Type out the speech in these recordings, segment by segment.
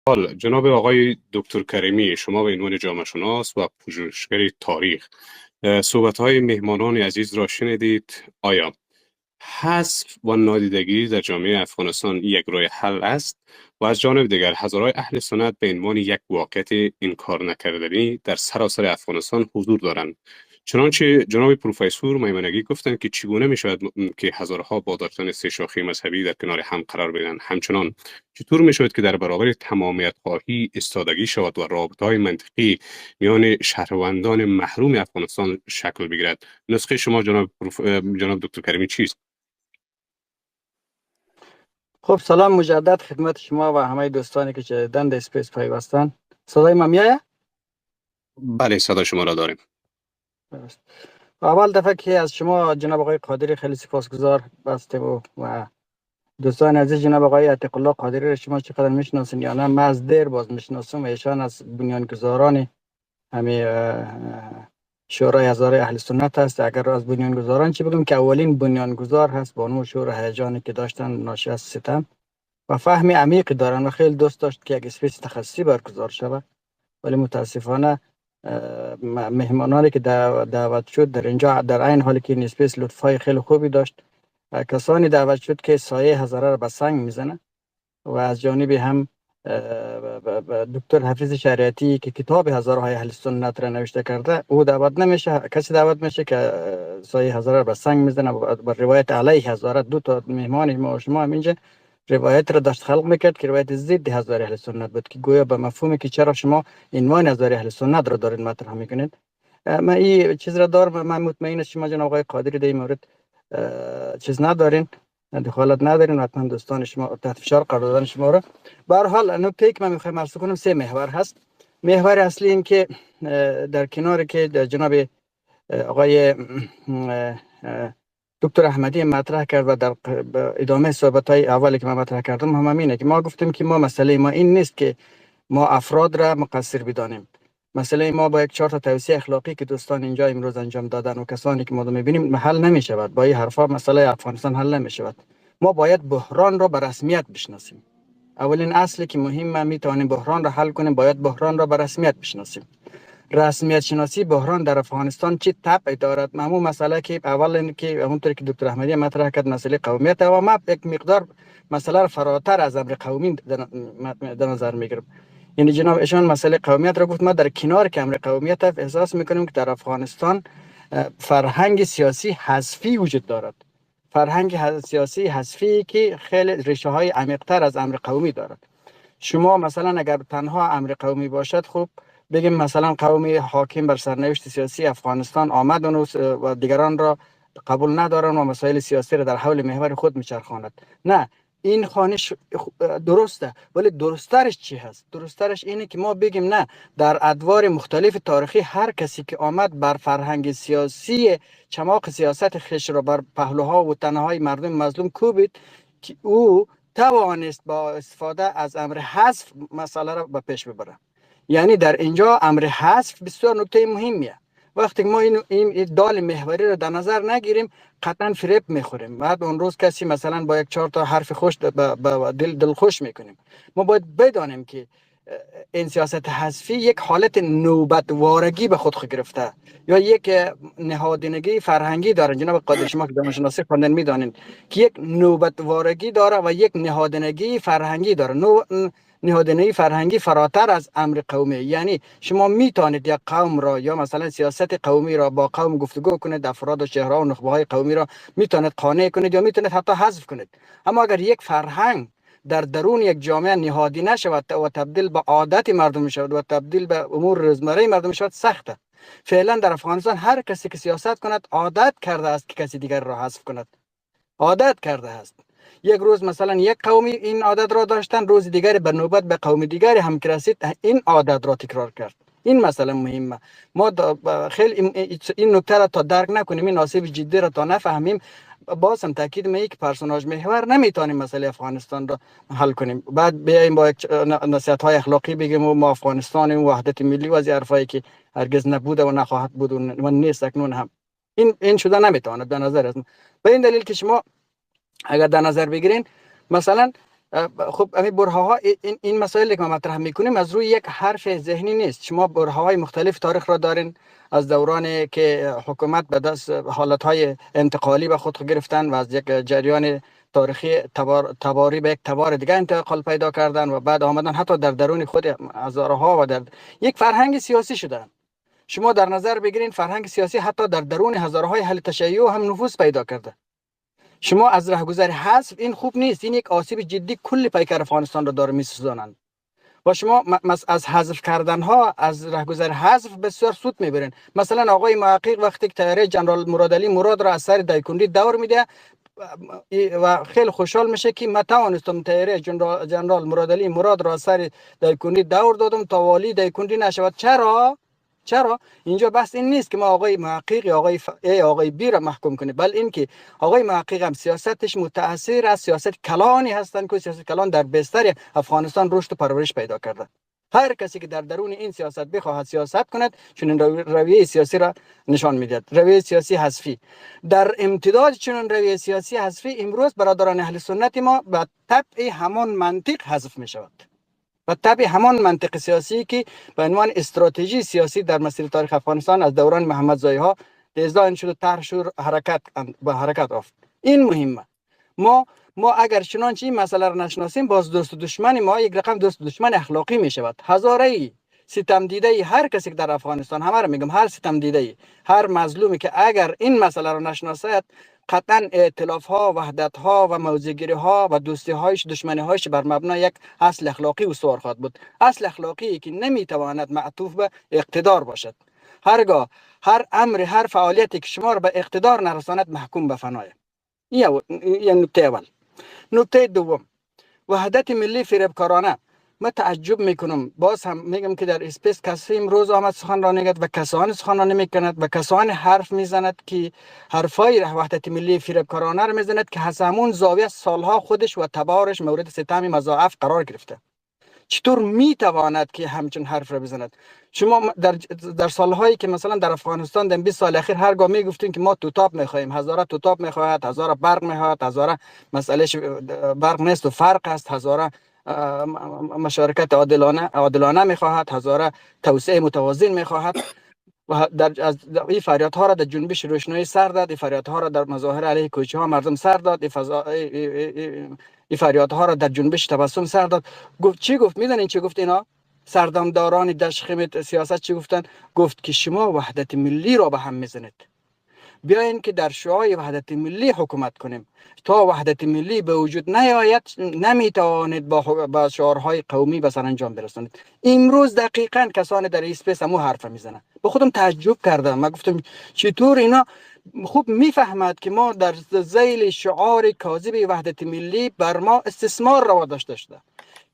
حال جناب آقای دکتر کریمی، شما به عنوان جامعه شناس و پژوهشگر تاریخ صحبت‌های مهمانان عزیز را شنیدید. آیا حذف و نادیدگیری در جامعه افغانستان یک راه حل است؟ و از جانب دیگر حضارای اهل سنت به عنوان یک واقعیت انکار نکردنی در سراسر افغانستان حضور دارند. چنانچه جناب پروفسور میمنگی گفتند که چگونه می شود که هزارها با داشتن سه شاخه مذهبی در کنار هم قرار بدهند. همچنان چطور می شود که در برابر تمامیت خواهی استادگی شود و رابطه های منطقی میان شهروندان محروم افغانستان شکل بگیرد؟ نسخه شما جناب دکتر کریمی چیست؟ خب سلام مجدد خدمت شما و همه دوستانی که جدیداً در اسپیس پیوستن. صدای من میاد؟ بله، صدا شما را داریم. درست. اول دفعه که از شما جناب آقای قادری خیلی سپاسگزار هستم و دوستان عزیز جناب آقای عتیق الله قادری را شما چقدر میشناسین یا نه؟ من از دیر باز میشناسم و ایشان از بنیانگذاران همین شورای هزاره اهل سنت هست. اگر از بنیانگذاران چی بگم که اولین بنیانگذار هست با اون شور هیجانی که داشتن ناشی از ستم و فهم عمیقی دارن و خیلی دوست داشت که یک اسپیس تخصصی برگزار شود، ولی متاسفانه مهمانانی که دعوت شد در اینجا در این حالی که این اسپیس لطفای خیلی خوبی داشت، کسانی دعوت شد که سایه هزاره را به سنگ میزنه و از جانب هم دکتر حفیظ شریعتی که کتاب هزارهای اهل سنت را نوشته کرده او دعوت نمیشه. کسی دعوت میشه که سایه هزاره را به سنگ میزنه و بر روایت علیه هزاره. دو تا مهمان ما و شما هم اینجا روایت را داشت خلق میکرد که روایت ضد هزاره اهل سنت بود که گویا به مفهومی که چرا شما عنوان هزاره اهل سنت را دارید مطرح میکنید. من این چیز را دارم. من مطمئن شما جناب آقای قادری در این مورد چیز ندارین، دخالت ندارین. حتما دوستان شما تحت فشار قرار دادن شما را. به هر حال نکته که من میخوایم عرض کنم سه محور هست. محور اصلی این که در کنار که جناب آقای دکتر احمدی مطرح کرد و در ادامه صحبت‌های اولی که من مطرح کردم هم اینه که ما گفتیم که مسئله ما این نیست که ما افراد را مقصر بدانیم. مسئله ما با یک 4 تا توصیه اخلاقی که دوستان اینجا امروز انجام دادن و کسانی که ما می‌بینیم حل نمی‌شود. با این حرفا مسئله افغانستان حل نمی‌شود. ما باید بحران را به رسمیت بشناسیم. اولین اصلی که مهمه میتونیم بحران را حل کنیم، باید بحران را به رسمیت بشناسیم. رسمیت شناسی بحران در افغانستان چی طبع دارد؟ همون مسئله که اول که همونطور که دکتر احمدی مطرح کرد مسئله قومیت و ما یک مقدار مسئله را فراتر از امر قومی در نظر میگیرم. یعنی جناب ایشان مسئله قومیت را گفت. ما در کنار که امر قومیت احساس میکنیم که در افغانستان فرهنگ سیاسی حذفی وجود دارد. فرهنگ سیاسی حذفی که خیلی ریشه های عمیق‌تر از امر قومی دارد. شما مثلا اگر تنها امر قومی باشد، خب بگیم مثلا قومی حاکم بر سرنوشت سیاسی افغانستان آمد و دیگران را قبول ندارن و مسائل سیاسی را در حول محور خود میچرخاند. نه، این خانش درسته، ولی درسترش چی هست؟ درسترش اینه که ما بگیم نه، در ادوار مختلف تاریخی هر کسی که آمد بر فرهنگ سیاسی چماق سیاست خیش را بر پهلوها و تنهای مردم مظلوم کوبید که او توانست با استفاده از امر حذف مسئله را به پیش ببره. یعنی در اینجا امر حذف بسیار نکته مهمیه. وقتی ما این دال محوری رو در نظر نگیریم قطعا فریب میخوریم. بعد اون روز کسی مثلا با یک 4 تا حرف خوش به دل خوش میکنیم. ما باید بدانیم که این سیاست حذفی یک حالت نوبتوارگی به خود گرفته یا یک نهادینگی فرهنگی داره. جناب قادری شما که جامعه شناسی خوندن میدانید که یک نوبتوارگی داره و یک نهادینگی فرهنگی داره. نهادینگی فرهنگی فراتر از امر قومی. یعنی شما میتونید یک قوم را یا مثلا سیاست قومی را با قوم گفتگو کنید، افراد و چهره و نخبه های قومی را میتونید قانع کنید یا میتونید حتی حذف کنید. اما اگر یک فرهنگ در درون یک جامعه نهادی نشود و تبدیل به عادت مردم شود و تبدیل به امور روزمره مردم شود، سخته. فعلا در افغانستان هر کسی که سیاست کند عادت کرده است که کسی دیگر را حذف کند. عادت کرده است. یک روز مثلا یک قومی این عادت را داشتن، روز دیگری به نوبت به قوم دیگری هم که رسید این عادت را تکرار کرد. این مسئله مهمه. ما خیلی این نکته را تا درک نکنیم، این آسیب جدی را تا نفهمیم، باز هم تاکید میکنم که پرسوناژ محور نمیتونیم مسئله افغانستان را حل کنیم. بعد بیایم با نصیحت های اخلاقی بگیم و ما افغانستان وحدت ملی و از حرفایی که هرگز نبوده و نخواهد بود و نیست اکنون هم این شده نمیتونه. به نظر است به این دلیل که شما اگر در نظر بگیرین مثلا خب همین برهه‌ها این مسائلی که ما مطرح میکنیم از روی یک حرف ذهنی نیست. شما برهه‌های مختلف تاریخ را دارین، از دورانی که حکومت به دست حالتهای انتقالی به خود گرفتن و از یک جریان تاریخی تباری به یک تبار دیگه انتقال پیدا کردن و بعد آمدن حتی در درون خود هزارها و در یک فرهنگ سیاسی شدن. شما در نظر بگیرین فرهنگ سیاسی حتی در درون هزارهای اهل تشیع هم نفوذ پیدا کرده. شما از رهگذر حذف این خوب نیست، این یک آسیب جدی کل پیکر افغانستان را داره میسوزانند. و شما از حذف کردن ها، از رهگذر حذف بسیار سود میبرین. مثلا آقای محقق وقتی که طیاره جنرال مرادعلی مراد را از سر دایکنډي دور میده و خیلی خوشحال میشه که من توانستم طیاره جنرال مرادعلی مراد را از سر دایکنډي دور دادم تا والی دایکنډي نشود. چرا اینجا بس این نیست که ما آقای محقق یا آقای بی را محکوم کنیم، بل این که آقای محقق هم سیاستش متأثر از سیاست کلانی هستند که سیاست کلان در بستر افغانستان رشد و پرورش پیدا کرده. هر کسی که در درون این سیاست بخواهد سیاست کند چنین رویه سیاسی را نشان میدهد. رویه سیاسی حذفی در امتداد چنین رویه سیاسی حذفی امروز برادران اهل سنت ما به طبع همان منطق حذف می شود، و طبع همان منطق سیاسی که به عنوان استراتژی سیاسی در مسیر تاریخ افغانستان از دوران محمد زایی ها دیزاین شد و طرح شد حرکت افت. این مهمه. ما اگر چنانچه این مسئله را نشناسیم، باز دوست و دشمن ما یک رقم دوست و دشمن اخلاقی می شود. هزاره ستم دیده هر کسی که در افغانستان، همه را میگم، هر ستم دیده هر مظلومی که اگر این مسئله را نشناسد، قطعا ائتلاف ها، وحدت ها و موضع‌گیری ها و دوستی هایش، دشمنی هایش بر مبنای یک اصل اخلاقی استوار خواهد بود. اصل اخلاقی که نمیتواند معطوف به اقتدار باشد. هرگاه هر امر، هر فعالیتی که شما را به اقتدار نرساند محکوم به فناه. این نکته اول. نکته دوم، وحدت ملی فریبکارانه. من تعجب میکنم، باز هم میگم که در اسپیس کسی امروز آمد سخنرانی کرد و کسانی سخنرانی میکند و کسانی حرف میزند که حرفای وحدت ملی فریبکارانه رو میزند که از همون زاویه سالها خودش و تبارش مورد ستم مضاعف قرار گرفته. چطور میتواند که همچون حرف را بزند؟ شما در سالهایی که مثلا در افغانستان در 20 سال اخیر هرگاه میگفتین که ما توتاب میخوایم، هزاره توتاب میخواهد، هزاره برق میخواهد، هزاره مسئله برق نیست و فرق است، هزاره مشارکت عادلانه میخواهد، هزاره توسعه متوازن میخواهد و از این فریادها را در جنبش روشنایی سر داد، این فریادها را در مظاهره علیه کوچه ها مردم سر داد، این فریادها را در جنبش تبسم سر داد. چی گفت؟ میدونین چی گفت اینا؟ سردمداران دشخم سیاست چی گفتن؟ گفت که شما وحدت ملی را به هم میزنید، بیاین که در شعاع وحدت ملی حکومت کنیم. تا وحدت ملی به وجود نیاید نمیتوانید با شعارهای قومی به سرانجام برسانید. امروز دقیقاً کسانی در اسپیس همو حرف میزنن. به خودم تعجب کردم. من گفتم چطور اینا خوب میفهمد که ما در ذیل شعار کاذب وحدت ملی بر ما استثمار روا داشته شده.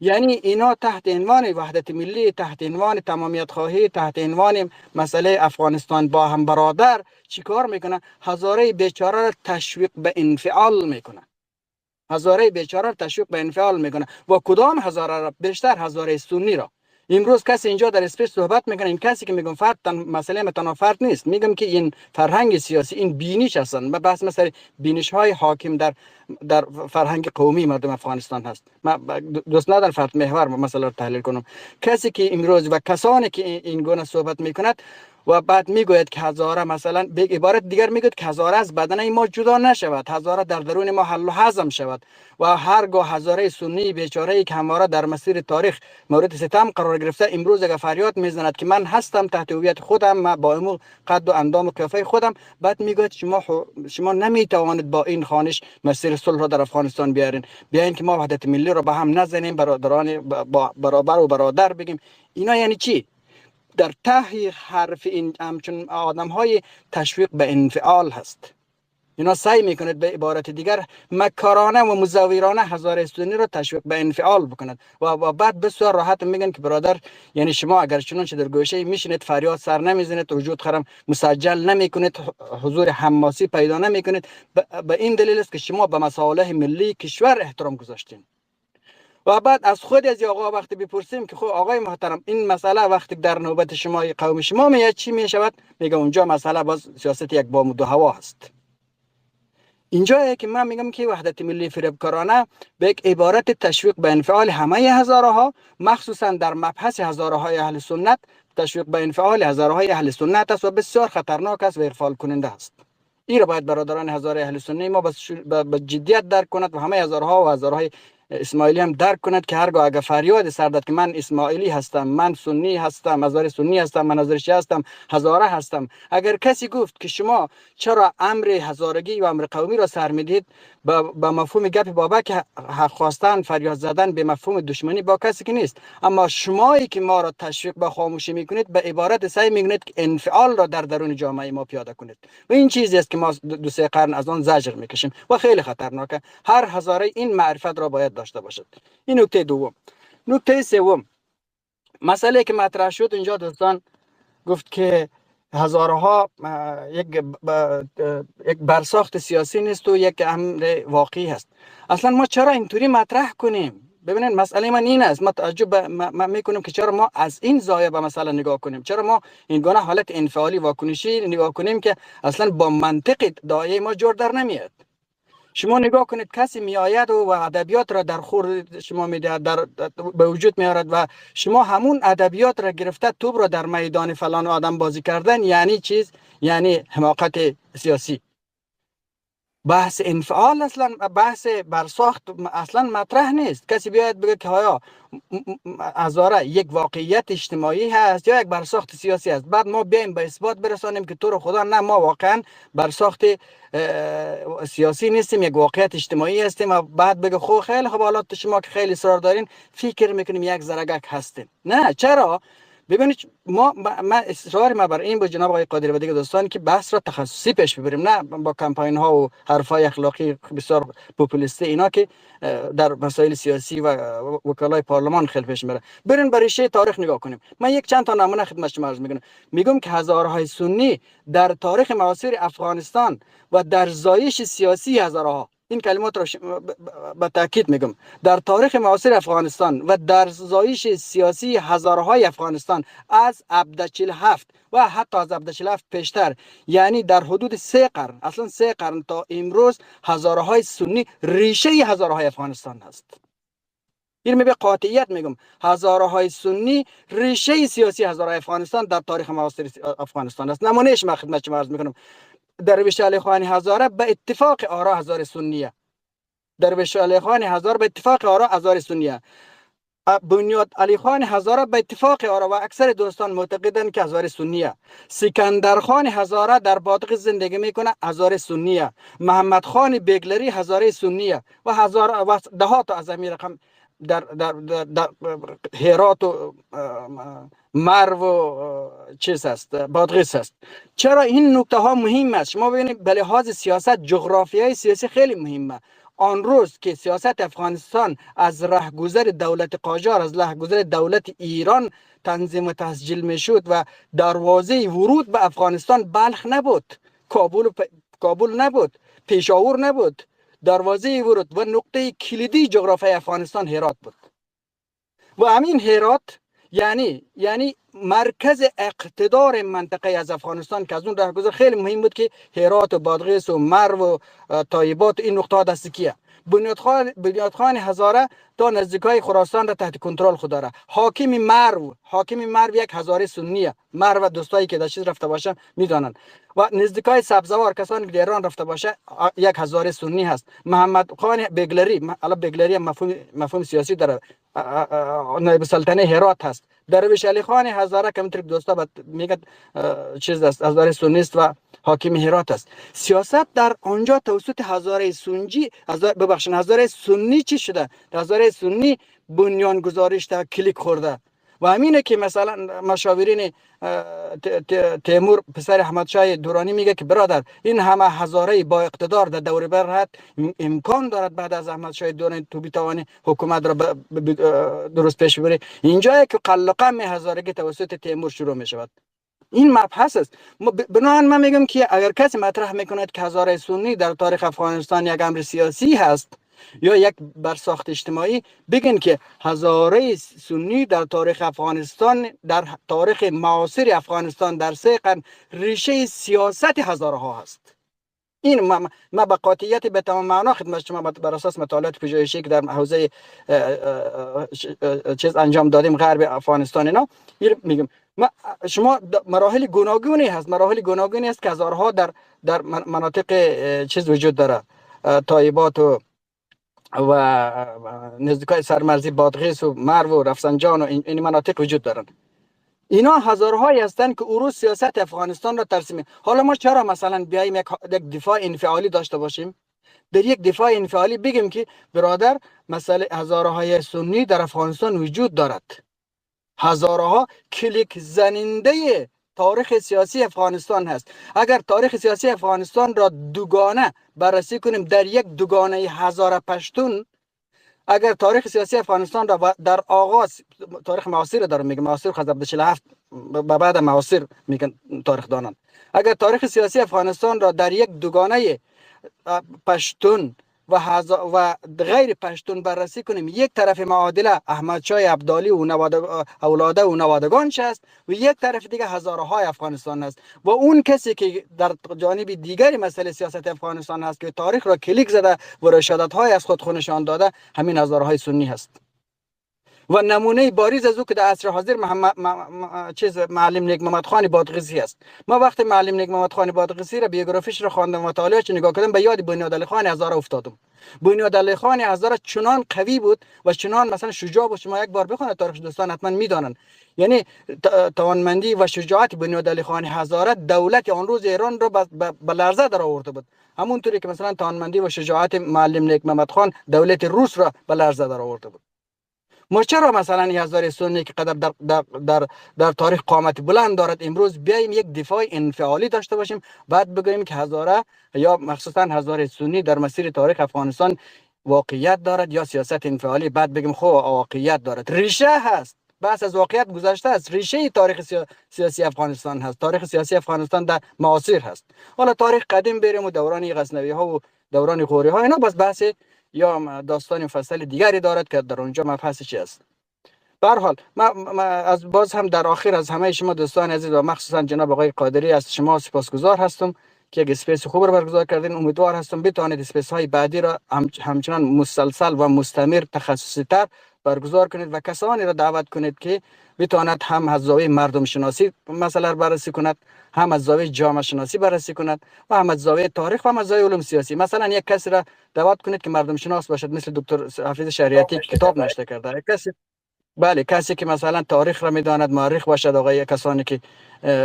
یعنی اینا تحت عنوان وحدت ملی، تحت عنوان تمامیت خواهی، تحت عنوان مسئله افغانستان با هم برادر چیکار میکنه؟ هزاره بیچاره را تشویق به انفعال میکنه. هزاره بیچاره را تشویق به انفعال میکنه. و کدام هزاره را؟ بیشتر هزاره سنی را. امروز کسی اینجا در اسپیس صحبت میکنه، این کسی که میگم فرد مسئله تنها فرد نیست، میگم که این فرهنگ سیاسی، این بینش هستن. بحث مثلا بینش های حاکم در فرهنگ قومی مردم افغانستان هست. من دوست ندارم فرد محور مسئله رو تحلیل کنم. کسی که امروز و کسانی که این گونه صحبت میکند و بعد میگوید که هزاره مثلا به عبارت دیگر میگوید که هزاره از بدن ما جدا نشود، هزاره در درون ما حل و هضم شود و هرگاه هزاره سنی بیچاره که همواره در مسیر تاریخ مورد ستم قرار گرفته امروز اگر فریاد میزند که من هستم تحت هویت خودم، من با امو قد و اندام و قیافه خودم، بعد میگوید شما نمیتوانید با این خانش مسیر صلح را در افغانستان بیارین، بیاین که ما وحدت ملی را به هم نزنیم، برادران برابر و برادر بگیم. اینا یعنی چی؟ در ته حرف این همچون آدم های تشویق به انفعال هست. اینا سعی میکند به عبارت دیگر مکارانه و مزاورانه هزاره سنی را تشویق به انفعال بکند و بعد بسیار راحت میگن که برادر، یعنی شما اگر چنانچه در گوشه میشینید فریاد سر نمیزنید، وجود خرم مسجل نمیکنید، حضور حماسی پیدا نمیکنید، به این دلیل است که شما به مصالح ملی کشور احترام گذاشتین. و بعد از خود از آقا وقتی بپرسیم که خب آقای محترم این مسئله وقتی در نوبت شما قوم شما میاد چی میشود؟ میگه اونجا مسئله باز سیاست یک بام و دو هوا هست. اینجایه که من میگم که وحدت ملی فریبکارانه به یک عبارت تشویق به انفعال همه هزاره ها، مخصوصا در مبحث هزاره های اهل سنت، تشویق به انفعال هزاره های اهل سنت است و بسیار خطرناک است و اغفال کننده است. این را باید برادران هزاره اهل سنت ما به جدیت درک کند و همه هزاره ها و هزاره های اسماعیلی هم درک کند که هرگاه اگر فریاد سر داد که من اسماعیلی هستم، من سنی هستم، هزاره سنی هستم، من هزاره شیعه هستم، هزاره هستم، اگر کسی گفت که شما چرا امر هزارگی و امر قومی را سر میدید، با مفهوم گپ بابا که حق خواستن فریاد زدن به مفهوم دشمنی با کسی که نیست، اما شمایی که ما را تشویق به خاموشی میکنید به عبارت سعی میکنید که انفعال را در درون جامعه ما پیاده کنید و این چیزی است که ما دو سه قرن از آن زجر میکشیم و خیلی خطرناکه. هر هزاره این معرفت را باید داشته باشد. این نکته دوم. نکته سوم، مسئله که مطرح شد اینجا دوستان گفت که هزاره ها یک برساخت سیاسی نیست و یک امر واقعی هست. اصلا ما چرا اینطوری مطرح کنیم؟ ببینید مسئله من این است، ما تعجب میکنیم که چرا ما از این زاویه به مسئله نگاه کنیم، چرا ما این گونه حالت انفعالی واکنشی نگاه کنیم که اصلا با منطق دایه ما جور در نمیاد. شما نگاه کنید کسی میآید و ادبیات را در خور شما میدهد، به وجود میارد و شما همون ادبیات را گرفته توپ را در میدان فلان آدم بازی کردن، یعنی چیز؟ یعنی حماقت سیاسی. بحث انفعال اصلا، بحث برساخت اصلا مطرح نیست. کسی بیاید بگه که آیا هزاره یک واقعیت اجتماعی هست یا یک برساخت سیاسی است، بعد ما بیایم به اثبات برسانیم که تو رو خدا نه، ما واقعا برساخت سیاسی نیستیم، یک واقعیت اجتماعی هستیم، و بعد بگه خب خیلی خب حالا شما که خیلی اصرار دارین فکر میکنیم یک زرگک هستیم. نه، چرا؟ ببینید من اصرار ما بر این با جناب آقای قادری و دیگر دوستان که بحث را تخصصی پیش ببریم، نه با کمپاین ها و حرفای اخلاقی بسیار پوپولیستی اینا که در مسائل سیاسی و وکلای پارلمان خیلی پیش میره. برین بر ریشه تاریخ نگاه کنیم. من یک چند تا نمونه خدمت شما عرض میکنم. میگم که هزارهای سنی در تاریخ معاصر افغانستان و در زایش سیاسی هزارها، این کلمات را به تاکید میگم، در تاریخ معاصر افغانستان و در زایش سیاسی هزارهای افغانستان از عبدالچلهفت و حتی از عبدالچلهفت پیشتر، یعنی در حدود 3 قرن، اصلا 3 قرن تا امروز، هزارهای سنی ریشه هزارهای افغانستان هست. این به قاطعیت میگم، هزارهای سنی ریشه سیاسی هزارهای افغانستان در تاریخ معاصر افغانستان است. نمونهش من خدمت شما عرض میکنم. درویش علی خان هزاره به اتفاق آرا هزار سنیه. درویش علی خان هزاره به اتفاق آرا هزار سنیه. بنیاد علی خان هزاره به اتفاق آرا و اکثر دوستان معتقدند که هزار سنیه. سکندر خان هزاره در بادغ زندگی میکنه، هزار سنیه. محمد خان بیگلری هزاره سنیه و هزار و ده تا از امیر رقم در هرات و مرو و چیز است، بادغیس است. چرا این نکته ها مهم است؟ شما ببینید به لحاظ سیاست، جغرافیای سیاسی خیلی مهمه. آن روز که سیاست افغانستان از رهگذر دولت قاجار، از رهگذر دولت ایران تنظیم و تسجیل میشد و دروازه ورود به افغانستان بلخ نبود، کابل نبود، پشاور نبود، دروازه ورود و نقطه کلیدی جغرافیای افغانستان هرات بود. و همین هرات یعنی مرکز اقتدار منطقه از افغانستان که از اون رهگذر خیلی مهم بود که هرات و بادغیس و مرو و طایبات، این نقطه دست کیه؟ بنیاد خان هزاره تا نزدیکای خراسان را تحت کنترل خود داره. حاکم مرو یک هزاره سنیه. مرو و دوستایی که در چیز رفته باشن میدانن. و نزدیکای سبزوار کسانی که در ایران رفته باشه یک هزاره سنی هست. محمد خان بیگلری، الان بیگلری مفهوم سیاسی داره، نایب سلطنه هرات هست. درویش علی خان هزاره که همونطور دوستا میگن چیز است، هزاره سنی است و حاکم هرات است. سیاست در آنجا توسط هزاره سنی چی شده؟ هزاره سنی بنیان گذاریش تا کلیک خورده. و همینه که مثلا مشاورین تیمور پسر احمد شاه دورانی میگه که برادر، این همه هزاره با اقتدار در دور برهت امکان دارد بعد از احمد شاه دورانی تو بیتوانی حکومت را درست پیش ببری. اینجایی که قلقم هزارگی توسط تیمور شروع میشود. این مبحث است. بنابراین من میگم که اگر کسی مطرح میکند که هزاره سنی در تاریخ افغانستان یک امر سیاسی هست یا یک برساخت اجتماعی، بگن که هزاره سنی در تاریخ افغانستان، در تاریخ معاصر افغانستان در 3 قرن ریشه سیاست هزاره ها هست. این ما به قاطعیت به تمام معنا خدمت شما بر اساس مطالعات پژوهشی که در حوزه چیز انجام دادیم غرب افغانستان اینا میگم. شما مراحل گوناگونی هست، مراحل گوناگونی است که هزارها در مناطق چیز وجود داره، تایبات و نزدیکای سرمرزی بادغیس و مرو و رفسنجان و این مناطق وجود دارند. اینا هزارهایی هستند که او سیاست افغانستان را ترسیم. حالا ما چرا مثلا بیایم یک دفاع انفعالی داشته باشیم؟ در یک دفاع انفعالی بگیم که برادر مسئله هزارهای سنی در افغانستان وجود دارد، هزارها کلیک زننده تاریخ سیاسی افغانستان هست. اگر تاریخ سیاسی افغانستان را دوگانه بررسی کنیم در یک دوگانه هزار پشتون، اگر تاریخ سیاسی افغانستان را در آغاز تاریخ معاصر دارم میگم، معاصر خزر 47 بعد معاصر میگن تاریخ دانان، اگر تاریخ سیاسی افغانستان را در یک دوگانه پشتون و غیر پشتون بررسی کنیم، یک طرف معادله احمد شاه ابدالی و اولاده و نوادگانش است و یک طرف دیگه هزارهای افغانستان است و اون کسی که در جانب دیگری مسئله سیاست افغانستان هست که تاریخ را کلیک زده و رشادت‌های از خود نشان داده همین هزارهای سنی هست. و نمونه باریز از او که در عصر حاضر معلم نیک محمد خان بادغیسی است. ما وقتی معلم نیک محمد خان بادغیسی را بیوگرافیش را خواندم و مطالعه‌اش نگاه کردم، به یاد بنیادعلی خان هزاره افتادم. بنیادعلی خان هزاره چنان قوی بود و چنان مثلا شجاع بود، شما یک بار بخونید تاریخ دوستان حتما میدانند، یعنی توانمندی و شجاعت بنیادعلی خان هزاره دولت آن روز ایران را به لرزه در آورده بود، همونطوری که مثلا توانمندی و شجاعت معلم نیک محمد خان دولت روس را به لرزه در آورده بود. ما چرا مثلا هزاره سنی که قدر در تاریخ قامت بلند دارد امروز بیایم یک دفاع انفعالی داشته باشیم، بعد بگوییم که هزاره یا مخصوصا هزاره سنی در مسیر تاریخ افغانستان واقعیت دارد یا سیاست انفعالی، بعد بگیم خب واقعیت دارد. ریشه هست، بحث از واقعیت گذشته است، ریشه تاریخ سیاسی افغانستان هست، تاریخ سیاسی افغانستان در معاصر هست. حالا تاریخ قدیم بریم و دوران غزنوی ها و دوران غوری ها، اینا بس بحث یا داستان فصل دیگری دارد که در اونجا مبحث چی است. به هر حال ما از باز هم در آخر از همه شما دوستان عزیز و مخصوصا جناب آقای قادری از شما سپاسگزار هستم که یک اسپیس خوب رو برگزار کردین. امیدوار هستم بتوانید اسپیس های بعدی را همچنان مسلسل و مستمر تخصصی تر برگزار کنید و کسانی را دعوت کنید که بتواند هم از زاویه مردم شناسی مسئله را بررسی کند، هم از زاویه جامعه شناسی بررسی کند و هم از زاویه تاریخ و هم از زاویه علوم سیاسی. مثلا یک کسی را دعوت کنید که مردم شناس باشد، مثل دکتر حافظ شریعتی کتاب نوشته کرده، کسی بله کسی که مثلا تاریخ را میداند، مورخ باشد، آقای کسانی که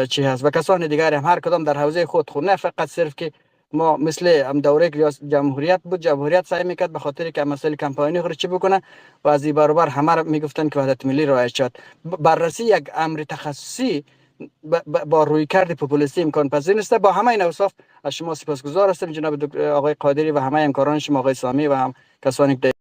چی هست و کسان دیگر هم هر کدام در حوزه خود نه فقط صرف که ما مثل هم دوره که جمهوریت بود، جمهوریت سعی میکرد به خاطر که مسئله کمپاینی خود چی بکنه و از این برابر همه را میگفتن که وحدت ملی رعایت شد. بررسی یک امر تخصصی با رویکرد پوپولیستی امکان پذیر نیست. با همه این اوصاف از شما سپاسگزار هستم جناب آقای قادری و همه همکاران شما، آقای سامی و هم کسانی که